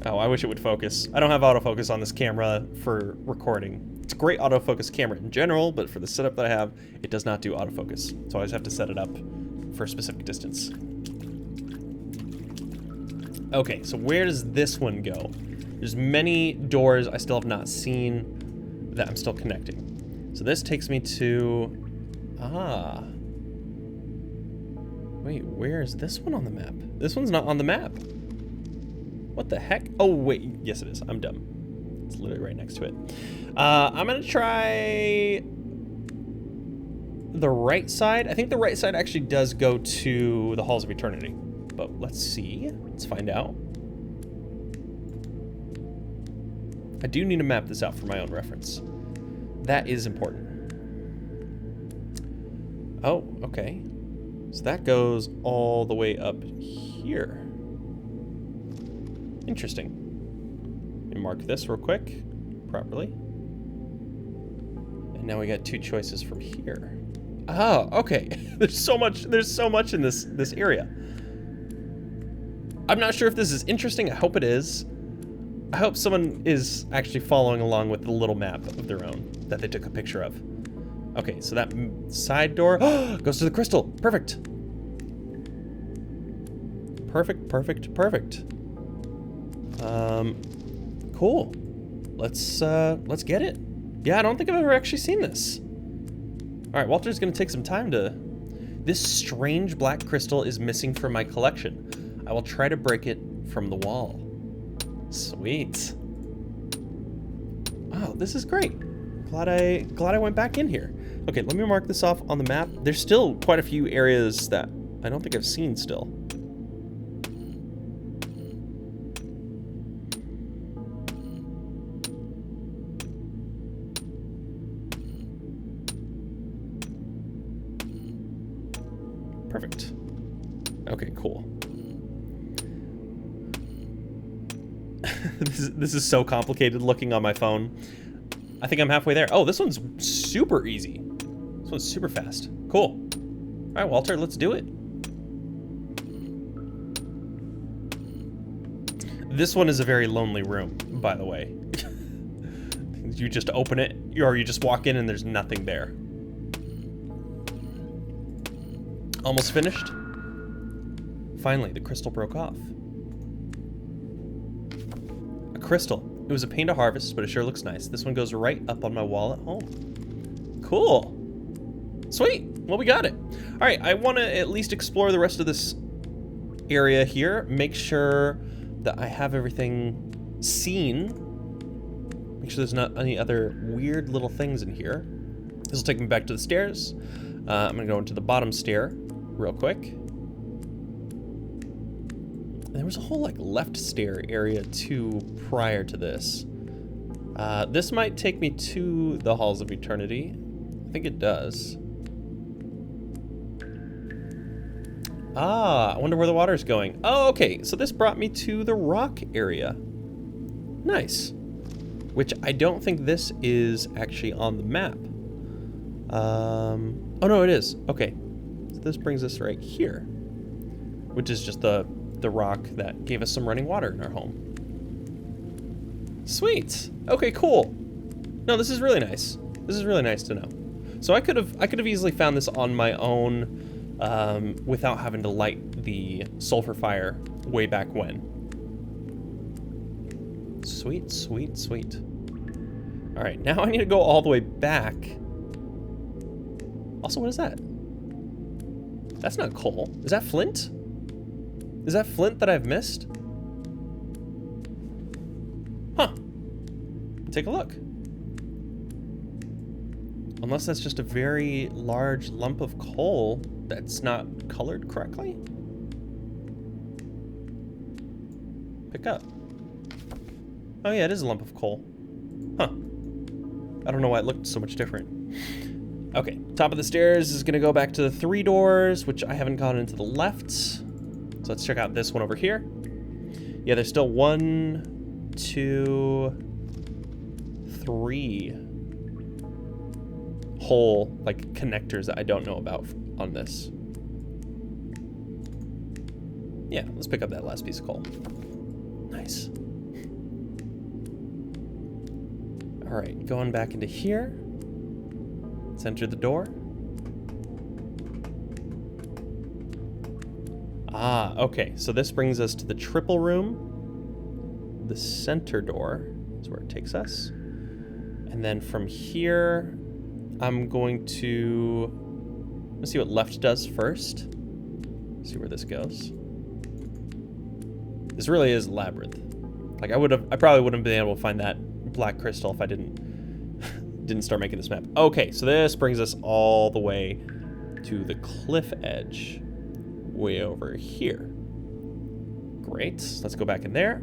Oh, I wish it would focus. I don't have autofocus on this camera for recording. It's a great autofocus camera in general, but for the setup that I have, it does not do autofocus. So I always have to set it up for a specific distance. Okay, so where does this one go? There's many doors I still have not seen that I'm still connecting. So this takes me to... Ah. Wait, where is this one on the map? This one's not on the map. What the heck? Oh, wait. Yes, it is. I'm dumb. It's literally right next to it. I'm going to try the right side. I think the right side actually does go to the Halls of Eternity. But let's see. Let's find out. I do need to map this out for my own reference. That is important. Oh, okay. So that goes all the way up here. Interesting. Let me mark this real quick, properly. And now we got two choices from here. Oh, okay. There's so much in this area. I'm not sure if this is interesting. I hope it is. I hope someone is actually following along with the little map of their own that they took a picture of. Okay, so that side door goes to the crystal. Perfect. Perfect. Cool. Let's get it. Yeah, I don't think I've ever actually seen this. All right, Walter's gonna take some time to... This strange black crystal is missing from my collection. I will try to break it from the wall. Sweet. Oh, this is great. Glad I went back in here. Okay, let me mark this off on the map. There's still quite a few areas that I don't think I've seen still. Perfect. Okay, cool. This is so complicated looking on my phone. I think I'm halfway there. Oh, this one's super easy. This one's super fast. Cool. All right, Walter, let's do it. This one is a very lonely room, by the way. You just open it, or you just walk in and there's nothing there. Almost finished. Finally, the crystal broke off. A crystal. It was a pain to harvest, but it sure looks nice. This one goes right up on my wall at home. Cool. Sweet. Well, we got it. All right, I want to at least explore the rest of this area here. Make sure that I have everything seen. Make sure there's not any other weird little things in here. This will take me back to the stairs. I'm going to go into the bottom stair real quick. There was a whole like left stair area too prior to this. This might take me to the Halls of Eternity. I think it does. Ah, I wonder where the water's going. Oh, okay, so this brought me to the rock area. Nice. Which I don't think this is actually on the map. Oh no, it is. Okay, so this brings us right here, which is just the rock that gave us some running water in our home. Sweet. Okay, cool. No, this is really nice. This is really nice to know. So I could have easily found this on my own without having to light the sulfur fire way back when. Sweet, sweet, sweet. All right, now I need to go all the way back. Also, what is that? That's not coal. Is that flint? Is that flint that I've missed? Huh. Take a look. Unless that's just a very large lump of coal that's not colored correctly. Pick up. Oh yeah, it is a lump of coal. Huh. I don't know why it looked so much different. Okay, top of the stairs is gonna go back to the 3 doors, which I haven't gone into the left. So let's check out this one over here. Yeah, there's still 1, 2, 3 hole, like, connectors that I don't know about on this. Yeah, let's pick up that last piece of coal. Nice. All right, going back into here. Let's enter the door. Ah, okay, so this brings us to the triple room. The center door is where it takes us. And then from here, I'm going to... Let's see what left does first. See where this goes. This really is labyrinth. Like I probably wouldn't have been able to find that black crystal if I didn't start making this map. Okay, so this brings us all the way to the cliff edge, way over here. Great. Let's go back in there.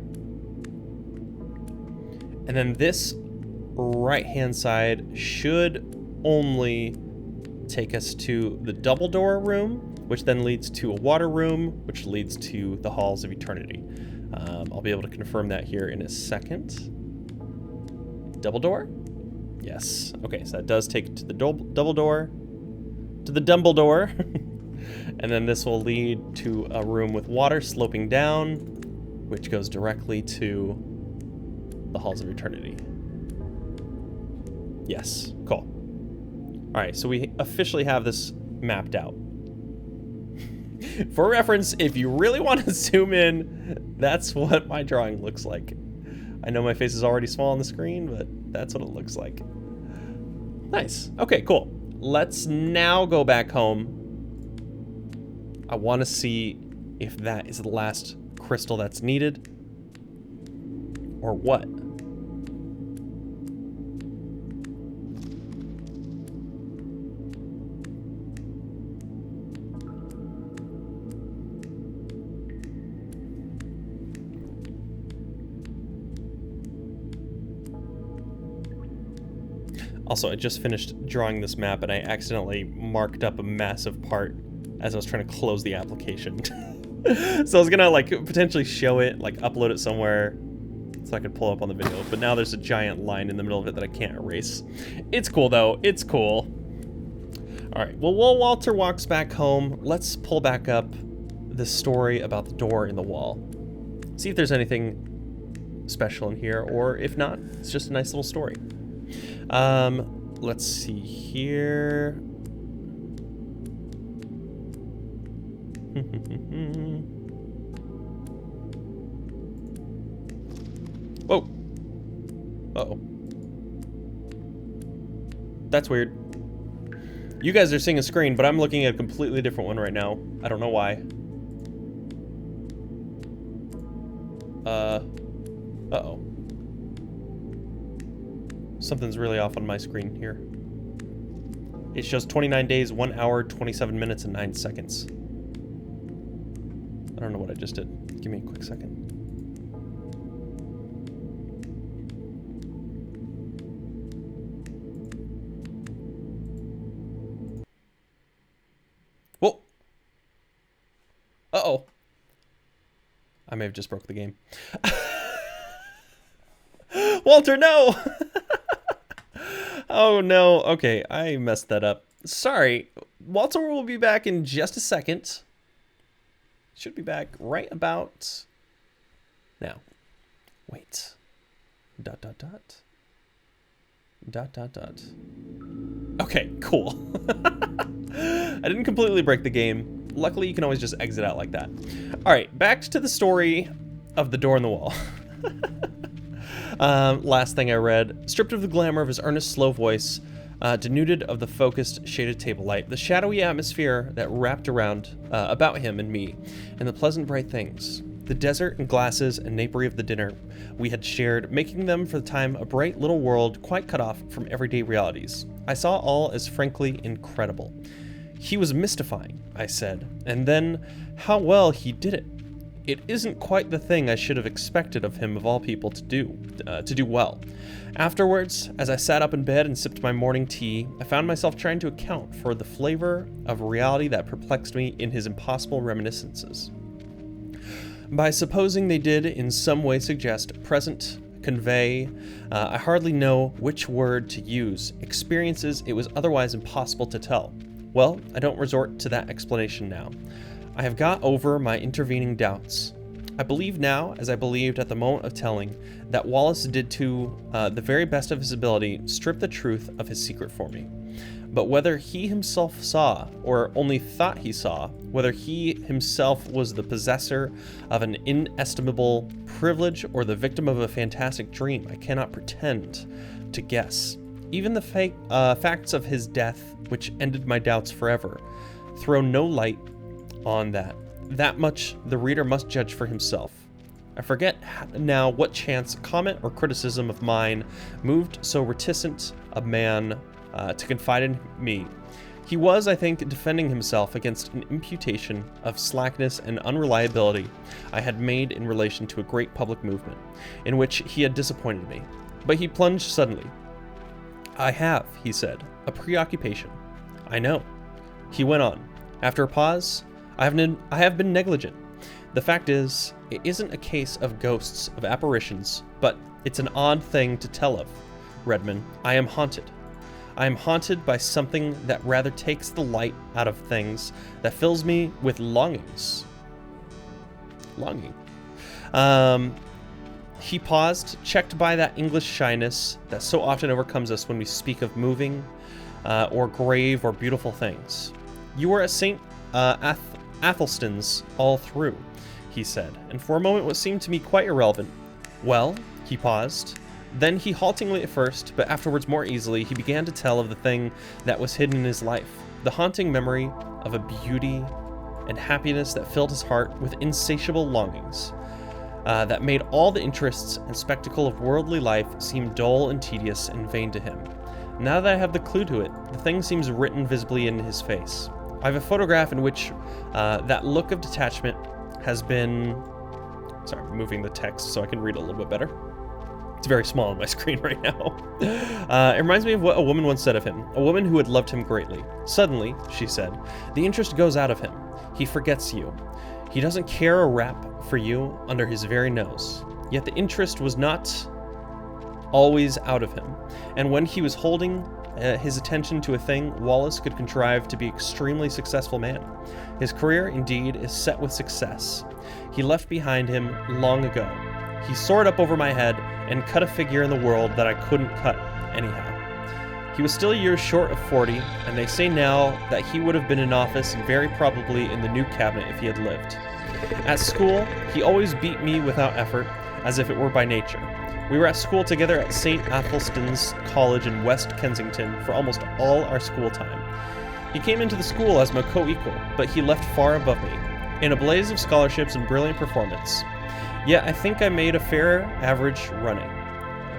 And then this right-hand side should only take us to the double door room, which then leads to a water room, which leads to the halls of eternity. I'll be able to confirm that here in a second. Double door? Yes. Okay, so that does take it to the double door, to the Dumbledore. And then this will lead to a room with water sloping down, which goes directly to the halls of eternity. Yes, cool. All right, so we officially have this mapped out. For reference, if you really want to zoom in, that's what my drawing looks like. I know my face is already small on the screen, but that's what it looks like. Nice. Okay, cool. Let's now go back home. I want to see if that is the last crystal that's needed, or what. Also, I just finished drawing this map and I accidentally marked up a massive part as I was trying to close the application. So I was gonna like potentially show it, like upload it somewhere so I could pull up on the video, but now there's a giant line in the middle of it that I can't erase. It's cool though, it's cool. All right, well, while Walter walks back home, let's pull back up the story about the door in the wall. See if there's anything special in here, or if not, it's just a nice little story. Let's see here. Whoa. Uh-oh. That's weird. You guys are seeing a screen, but I'm looking at a completely different one right now. I don't know why. Uh-oh. Something's really off on my screen here. It shows 29 days, 1 hour, 27 minutes, and 9 seconds. I don't know what I just did. Give me a quick second. Whoa! Uh-oh. I may have just broke the game. Walter, no! Oh no, okay, I messed that up. Sorry, Walter will be back in just a second. Should be back right about now. Wait. ... Okay, cool. I didn't completely break the game. Luckily, you can always just exit out like that. All right, back to the story of the door in the wall. Last thing I read, stripped of the glamour of his earnest, slow voice, denuded of the focused, shaded table light, the shadowy atmosphere that wrapped around about him and me, and the pleasant, bright things, the desert and glasses and napery of the dinner we had shared, making them for the time a bright little world quite cut off from everyday realities. I saw all as frankly incredible. He was mystifying, I said, and then how well he did it. It isn't quite the thing I should have expected of him, of all people, to do well. Afterwards, as I sat up in bed and sipped my morning tea, I found myself trying to account for the flavor of reality that perplexed me in his impossible reminiscences. By supposing they did in some way suggest, present, convey, I hardly know which word to use, experiences it was otherwise impossible to tell. Well, I don't resort to that explanation now. I have got over my intervening doubts. I believe now, as I believed at the moment of telling, that Wallace did to the very best of his ability strip the truth of his secret for me. But whether he himself saw, or only thought he saw, whether he himself was the possessor of an inestimable privilege or the victim of a fantastic dream, I cannot pretend to guess. Even the facts of his death, which ended my doubts forever, throw no light on that. That much the reader must judge for himself. I forget now what chance comment or criticism of mine moved so reticent a man to confide in me. He was, I think, defending himself against an imputation of slackness and unreliability I had made in relation to a great public movement, in which he had disappointed me. But he plunged suddenly. I have, he said, a preoccupation. I know. He went on. After a pause, I have been negligent. The fact is, it isn't a case of ghosts, of apparitions, but it's an odd thing to tell of. Redmond, I am haunted. I am haunted by something that rather takes the light out of things, that fills me with longings. Longing. He paused, checked by that English shyness that so often overcomes us when we speak of moving, or grave or beautiful things. You were at St. Athelstan's all through, he said, and for a moment what seemed to me quite irrelevant. Well, he paused. Then he haltingly at first, but afterwards more easily, he began to tell of the thing that was hidden in his life, the haunting memory of a beauty and happiness that filled his heart with insatiable longings, that made all the interests and spectacle of worldly life seem dull and tedious and vain to him. Now that I have the clue to it, the thing seems written visibly in his face. I have a photograph in which that look of detachment has been... Sorry, I'm moving the text so I can read it a little bit better. It's very small on my screen right now. It reminds me of what a woman once said of him, a woman who had loved him greatly. Suddenly, she said, the interest goes out of him. He forgets you. He doesn't care a rap for you under his very nose. Yet the interest was not always out of him, and when he was holding his attention to a thing, Wallace could contrive to be an extremely successful man. His career, indeed, is set with success. He left behind him long ago. He soared up over my head and cut a figure in the world that I couldn't cut anyhow. He was still years short of 40, and they say now that he would have been in office and very probably in the new cabinet if he had lived. At school, he always beat me without effort, as if it were by nature. We were at school together at St. Athelstan's College in West Kensington for almost all our school time. He came into the school as my co-equal, but he left far above me, in a blaze of scholarships and brilliant performance. Yet I think I made a fair average running.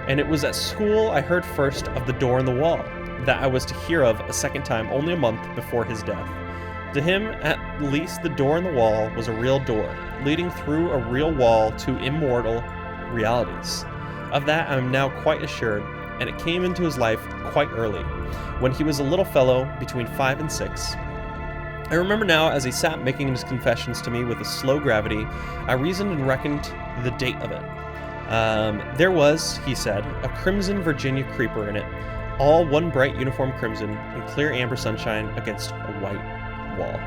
And it was at school I heard first of the door in the wall, that I was to hear of a second time only a month before his death. To him, at least, the door in the wall was a real door, leading through a real wall to immortal realities. Of that I am now quite assured, and it came into his life quite early, when he was a little fellow between 5 and 6. I remember now, as he sat making his confessions to me with a slow gravity, I reasoned and reckoned the date of it. There was, he said, a crimson Virginia creeper in it, all one bright uniform crimson and clear amber sunshine against a white wall.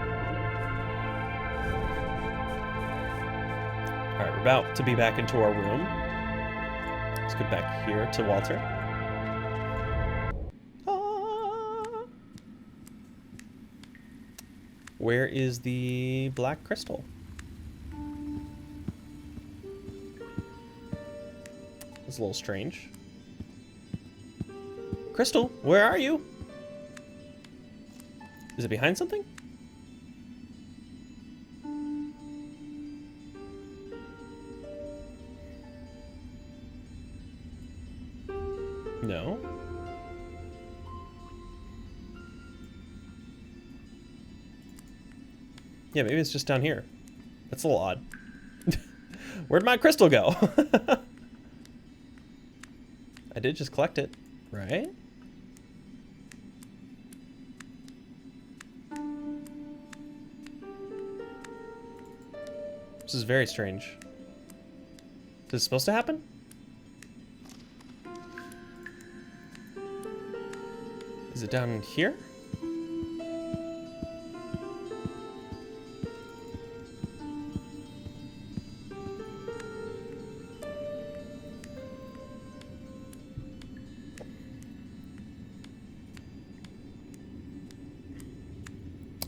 Alright, we're about to be back into our room. Let's get back here to Walter. Where is the black crystal? That's a little strange. Crystal, where are you? Is it behind something? No. Yeah, maybe it's just down here. That's a little odd. Where'd my crystal go? I did just collect it, right? This is very strange. Is this supposed to happen? Is it down here?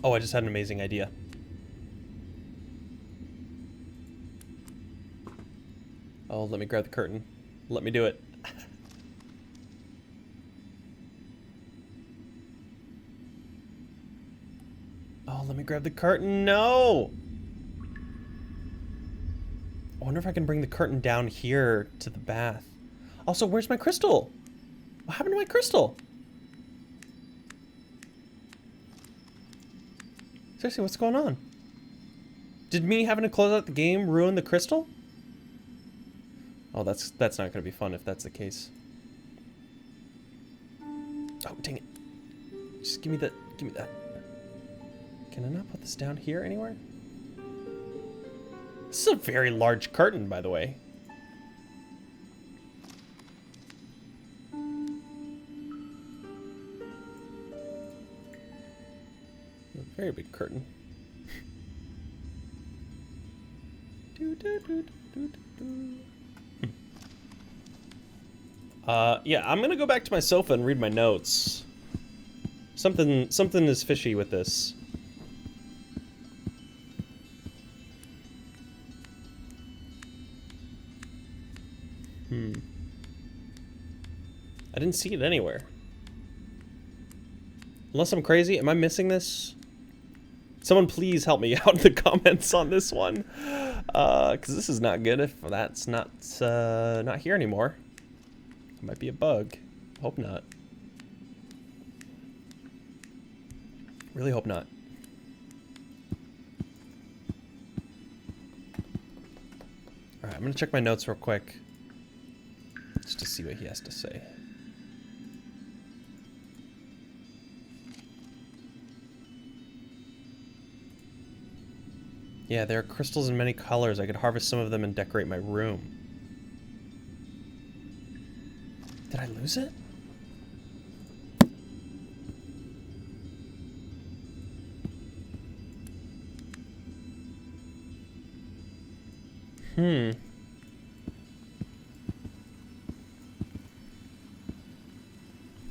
Oh, I just had an amazing idea. Oh, let me grab the curtain. Let me do it. Oh, let me grab the curtain. No! I wonder if I can bring the curtain down here to the bath. Also, where's my crystal? What happened to my crystal? Seriously, what's going on? Did me having to close out the game ruin the crystal? Oh, that's not gonna be fun if that's the case. Oh, dang it. Just give me that. Can I not put this down here anywhere? This is a very large curtain, by the way. A very big curtain. Yeah, I'm gonna go back to my sofa and read my notes. Something is fishy with this. I didn't see it anywhere. Unless I'm crazy, am I missing this? Someone please help me out in the comments on this one. Because this is not good if that's not here anymore. It might be a bug. Hope not. Really hope not. Alright, I'm gonna check my notes real quick. Just to see what he has to say. Yeah, there are crystals in many colors. I could harvest some of them and decorate my room. Did I lose it?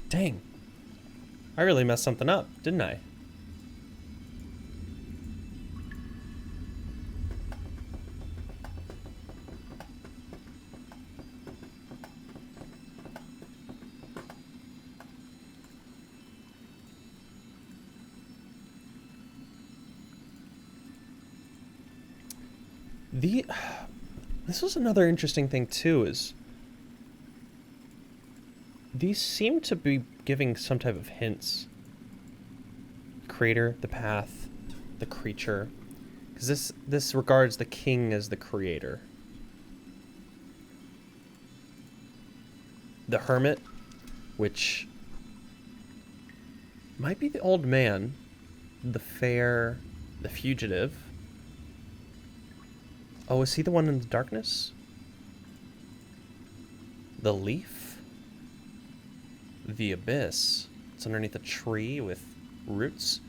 Dang. I really messed something up, didn't I? This was another interesting thing too, is these seem to be giving some type of hints. Creator, the path, the creature. Because this regards the king as the creator. The hermit, which might be the old man. The fair, the fugitive. Oh, is he the one in the darkness? The leaf? The abyss. It's underneath a tree with roots.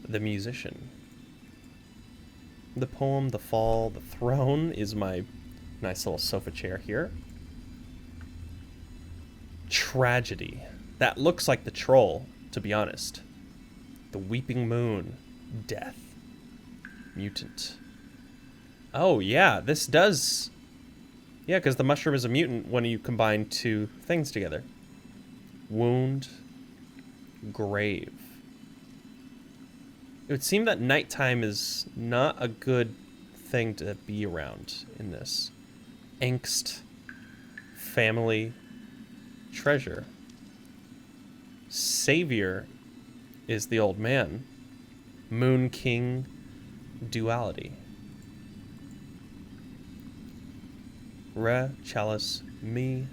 The musician. The poem, the fall, the throne is my nice little sofa chair here. Tragedy. That looks like the troll, to be honest. The weeping moon. Death. Mutant. Oh, yeah, this does... Yeah, because the mushroom is a mutant when you combine two things together. Wound. Grave. It would seem that nighttime is not a good thing to be around in this. Angst. Family. Treasure. Savior is the old man. Moon King. Duality. Re, chalice, me,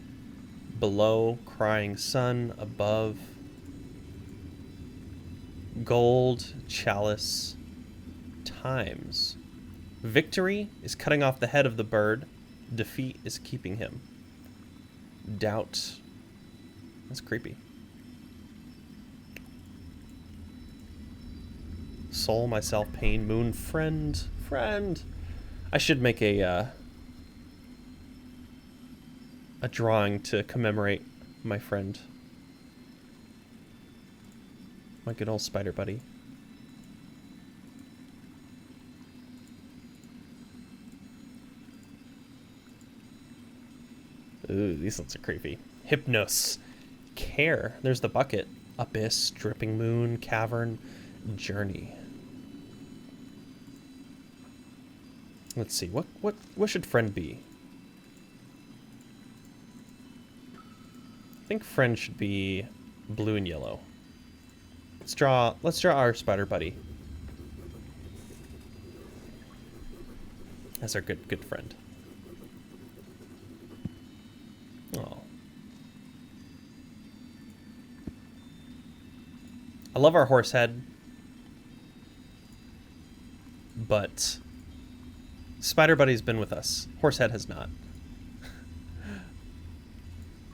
below, crying sun, above, gold, chalice, times. Victory is cutting off the head of the bird, defeat is keeping him. Doubt, that's creepy. Soul, myself, pain, moon, friend. I should make a drawing to commemorate my friend. My good old spider buddy. Ooh, these ones are creepy. Hypnos. Care. There's the bucket. Abyss. Dripping moon. Cavern. Journey. Let's see, what should friend be? I think friend should be blue and yellow. Let's draw our spider buddy as our good friend. Oh. I love our horse head, but Spider Buddy's been with us. Horsehead has not.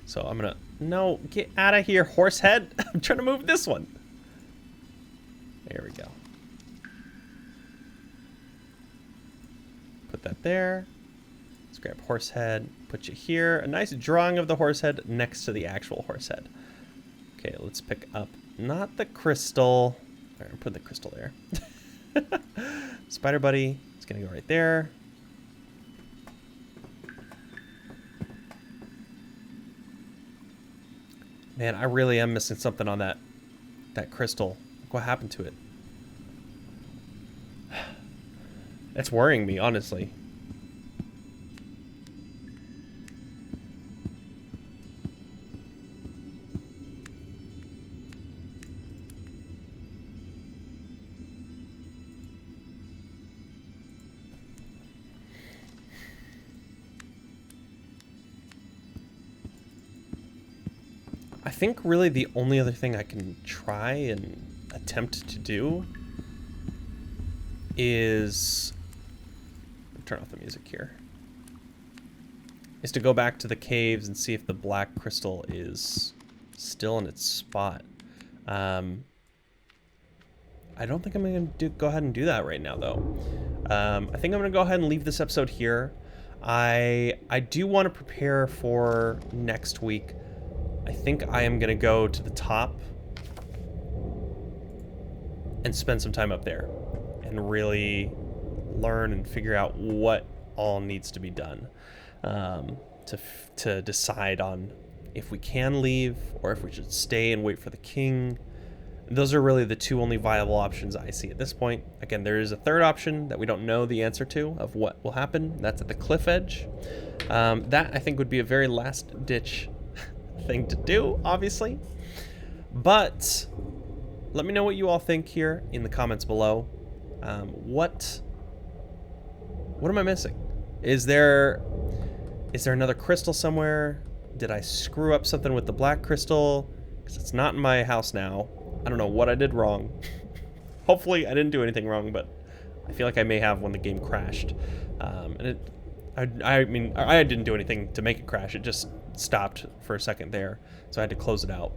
So I'm gonna... No, get out of here, Horsehead. I'm trying to move this one. There we go. Put that there. Let's grab Horsehead, put you here. A nice drawing of the Horsehead next to the actual Horsehead. Okay, let's pick up, not the crystal. All right, put the crystal there. Spider Buddy is gonna go right there. Man, I really am missing something on that crystal. Look what happened to it. That's worrying me, honestly. I think really the only other thing I can try and attempt to do is... turn off the music here. Is to go back to the caves and see if the black crystal is still in its spot. I don't think I'm going to go ahead and do that right now, though. I think I'm going to go ahead and leave this episode here. I do want to prepare for next week. I think I am going to go to the top and spend some time up there and really learn and figure out what all needs to be done to decide on if we can leave or if we should stay and wait for the king. Those are really the two only viable options I see at this point. Again, there is a third option that we don't know the answer to of what will happen. That's at the cliff edge. That I think would be a very last ditch thing to do, obviously. But let me know what you all think here in the comments below. What am I missing? Is there another crystal somewhere? Did I screw up something with the black crystal? Because it's not in my house now. I don't know what I did wrong. Hopefully I didn't do anything wrong, but I feel like I may have when the game crashed. I mean, I didn't do anything to make it crash. It just stopped for a second there, so I had to close it out.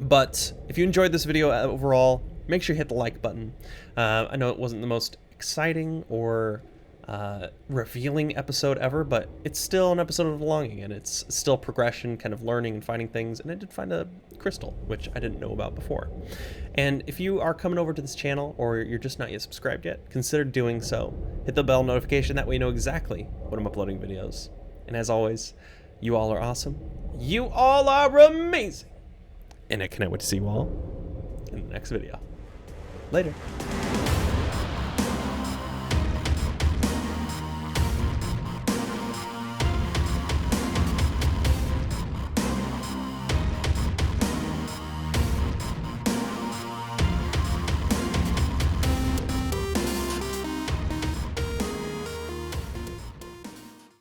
But if you enjoyed this video overall, make sure you hit the like button. I know it wasn't the most exciting or revealing episode ever, but it's still an episode of belonging, and it's still progression, kind of learning and finding things. And I did find a crystal, which I didn't know about before. And if you are coming over to this channel or you're just not yet subscribed yet, consider doing so. Hit the bell notification, that way you know exactly when I'm uploading videos. And as always, you all are awesome. You all are amazing. And I cannot wait to see you all in the next video. Later.